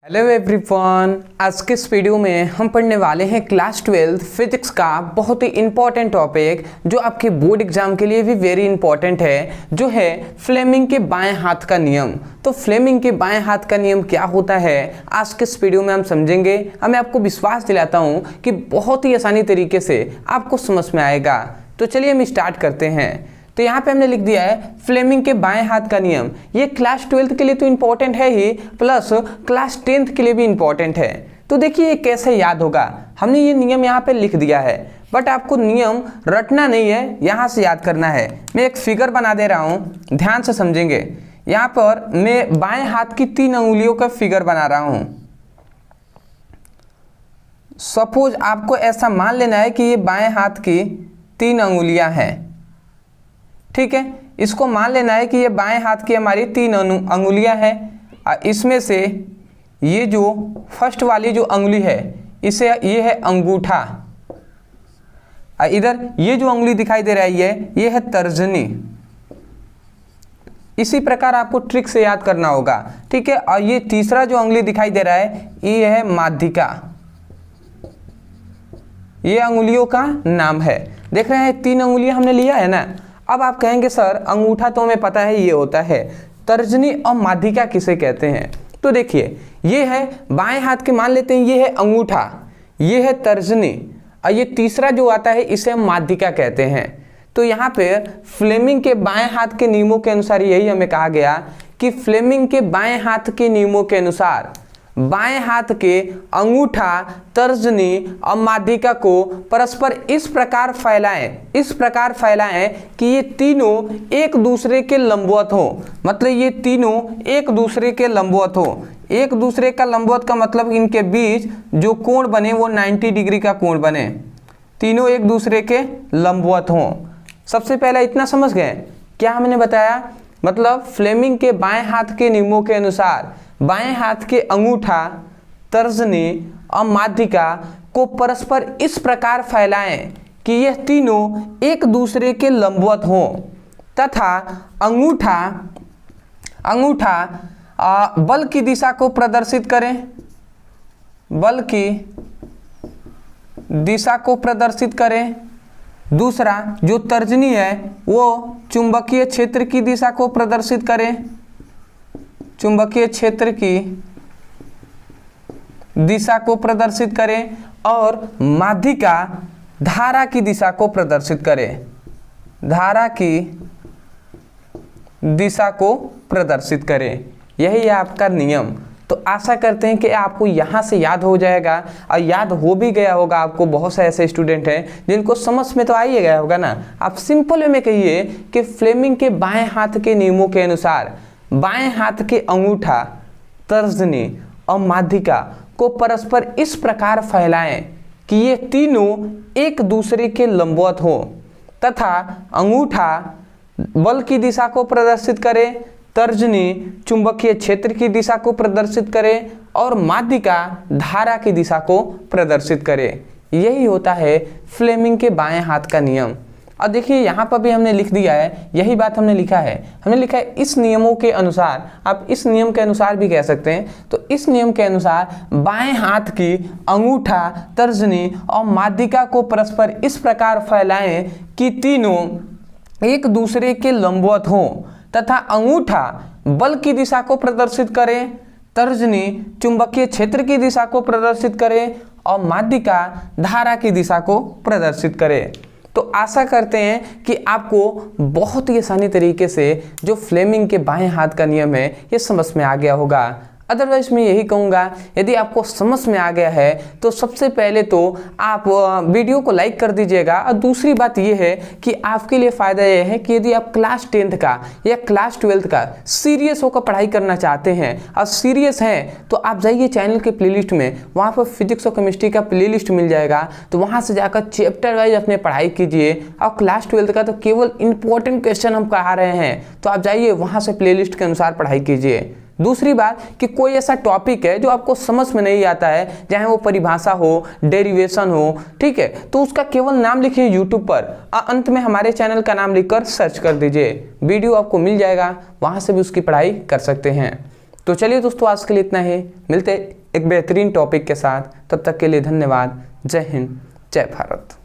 Hello everyone, आज के इस वीडियो में हम पढ़ने वाले हैं क्लास 12 फिजिक्स का बहुत ही इंपॉर्टेंट टॉपिक जो आपके बोर्ड एग्जाम के लिए भी वेरी इंपॉर्टेंट है, जो है फ्लेमिंग के बाएं हाथ का नियम। तो फ्लेमिंग के बाएं हाथ का नियम क्या होता है आज के इस वीडियो में हम समझेंगे। मैं आपको विश्वास दिलाता हूँ कि बहुत ही आसानी तरीके से आपको समझ में आएगा। तो चलिए हम स्टार्ट करते हैं। तो यहाँ पे हमने लिख दिया है फ्लेमिंग के बाएं हाथ का नियम। ये क्लास 12 के लिए तो इंपॉर्टेंट है ही, प्लस क्लास 10th के लिए भी इंपॉर्टेंट है। तो देखिए ये कैसे याद होगा। हमने ये नियम यहाँ पे लिख दिया है, बट आपको नियम रटना नहीं है, यहाँ से याद करना है। मैं एक फिगर बना दे रहा हूँ, ध्यान से समझेंगे। यहाँ पर मैं बाएं हाथ की 3 अंगुलियों का फिगर बना रहा हूँ। सपोज आपको ऐसा मान लेना है कि ये बाएं हाथ की 3 अंगुलियाँ हैं, ठीक है। इसको मान लेना है कि ये बाएं हाथ की हमारी 3 अंगुलियां हैं। इसमें से ये जो फर्स्ट वाली जो अंगुली है इसे ये है अंगूठा, इधर ये जो अंगुली दिखाई दे रही है ये है तर्जनी। इसी प्रकार आपको ट्रिक से याद करना होगा, ठीक है। और ये तीसरा जो अंगुली दिखाई दे रहा है ये है माध्यिका। ये अंगुलियों का नाम है। देख रहे हैं 3 अंगुलियां हमने लिया है ना। अब आप कहेंगे सर अंगूठा तो हमें पता है ये होता है, तर्जनी और माध्यिका किसे कहते हैं। तो देखिए ये है बाएं हाथ के, मान लेते हैं ये है अंगूठा, ये है तर्जनी, और ये तीसरा जो आता है इसे हम माध्यिका कहते हैं। तो यहाँ पे फ्लेमिंग के बाएं हाथ के नियमों के अनुसार यही हमें कहा गया कि फ्लेमिंग के बाएं हाथ के नियमों के अनुसार बाएं हाथ के अंगूठा, तर्जनी और माध्यिका को परस्पर इस प्रकार फैलाएं कि ये तीनों एक दूसरे के लंबवत हो। मतलब ये तीनों एक दूसरे के लंबवत हो। एक दूसरे का लंबवत का मतलब इनके बीच जो कोण बने वो 90 डिग्री का कोण बने, तीनों एक दूसरे के लंबवत हों। सबसे पहले इतना समझ गए क्या हमने बताया। मतलब फ्लेमिंग के बाएं हाथ के नियमों के अनुसार बाएं हाथ के अंगूठा, तर्जनी और माध्यिका को परस्पर इस प्रकार फैलाएं कि यह तीनों एक दूसरे के लंबवत हों तथा अंगूठा बल की दिशा को प्रदर्शित करें, बल की दिशा को प्रदर्शित करें। दूसरा जो तर्जनी है वो चुंबकीय क्षेत्र की दिशा को प्रदर्शित करें, चुंबकीय क्षेत्र की दिशा को प्रदर्शित करें। और माध्यिका धारा की दिशा को प्रदर्शित करें, धारा की दिशा को प्रदर्शित करें। यही है आपका नियम। तो आशा करते हैं कि आपको यहाँ से याद हो जाएगा, और याद हो भी गया होगा आपको। बहुत से ऐसे स्टूडेंट हैं जिनको समझ में तो आ ही गया होगा ना। आप सिंपल वे में कहिए कि फ्लेमिंग के बाएं हाथ के नियमों के अनुसार बाएं हाथ के अंगूठा, तर्जनी और माध्यिका को परस्पर इस प्रकार फैलाएं कि ये तीनों एक दूसरे के लंबवत हो तथा अंगूठा बल की दिशा को प्रदर्शित करे, तर्जनी चुंबकीय क्षेत्र की दिशा को प्रदर्शित करे और माध्यिका धारा की दिशा को प्रदर्शित करे। यही होता है फ्लेमिंग के बाएं हाथ का नियम। और देखिए यहाँ पर भी हमने लिख दिया है, यही बात हमने लिखा है। हमने लिखा है इस नियमों के अनुसार, आप इस नियम के अनुसार भी कह सकते हैं। तो इस नियम के अनुसार बाएं हाथ की अंगूठा, तर्जनी और माध्यिका को परस्पर इस प्रकार फैलाएं कि तीनों एक दूसरे के लंबवत हों तथा अंगूठा बल की दिशा को प्रदर्शित करें, तर्जनी चुंबकीय क्षेत्र की दिशा को प्रदर्शित करें और माध्यिका धारा की दिशा को प्रदर्शित करें। तो आशा करते हैं कि आपको बहुत ही आसानी तरीके से जो फ्लेमिंग के बाएं हाथ का नियम है ये समझ में आ गया होगा। अदरवाइज मैं यही कहूँगा, यदि आपको समझ में आ गया है तो सबसे पहले तो आप वीडियो को लाइक कर दीजिएगा। और दूसरी बात ये है कि आपके लिए फ़ायदा ये है कि यदि आप क्लास 10th का या क्लास 12th का सीरियस होकर पढ़ाई करना चाहते हैं और सीरियस हैं तो आप जाइए चैनल के प्लेलिस्ट में, वहाँ पर फिजिक्स और केमिस्ट्री का प्लेलिस्ट मिल जाएगा। तो वहाँ से जाकर चैप्टर वाइज अपने पढ़ाई कीजिए। और क्लास 12th का तो केवल इंपॉर्टेंट क्वेश्चन हम पढ़ा रहे हैं, तो आप जाइए वहाँ से प्लेलिस्ट के अनुसार पढ़ाई कीजिए। दूसरी बात कि कोई ऐसा टॉपिक है जो आपको समझ में नहीं आता है, चाहे वो परिभाषा हो, डेरिवेशन हो, ठीक है, तो उसका केवल नाम लिखिए यूट्यूब पर और अंत में हमारे चैनल का नाम लिखकर सर्च कर दीजिए, वीडियो आपको मिल जाएगा, वहाँ से भी उसकी पढ़ाई कर सकते हैं। तो चलिए दोस्तों, आज के लिए इतना ही। मिलते एक बेहतरीन टॉपिक के साथ, तब तक के लिए धन्यवाद। जय हिंद, जय भारत।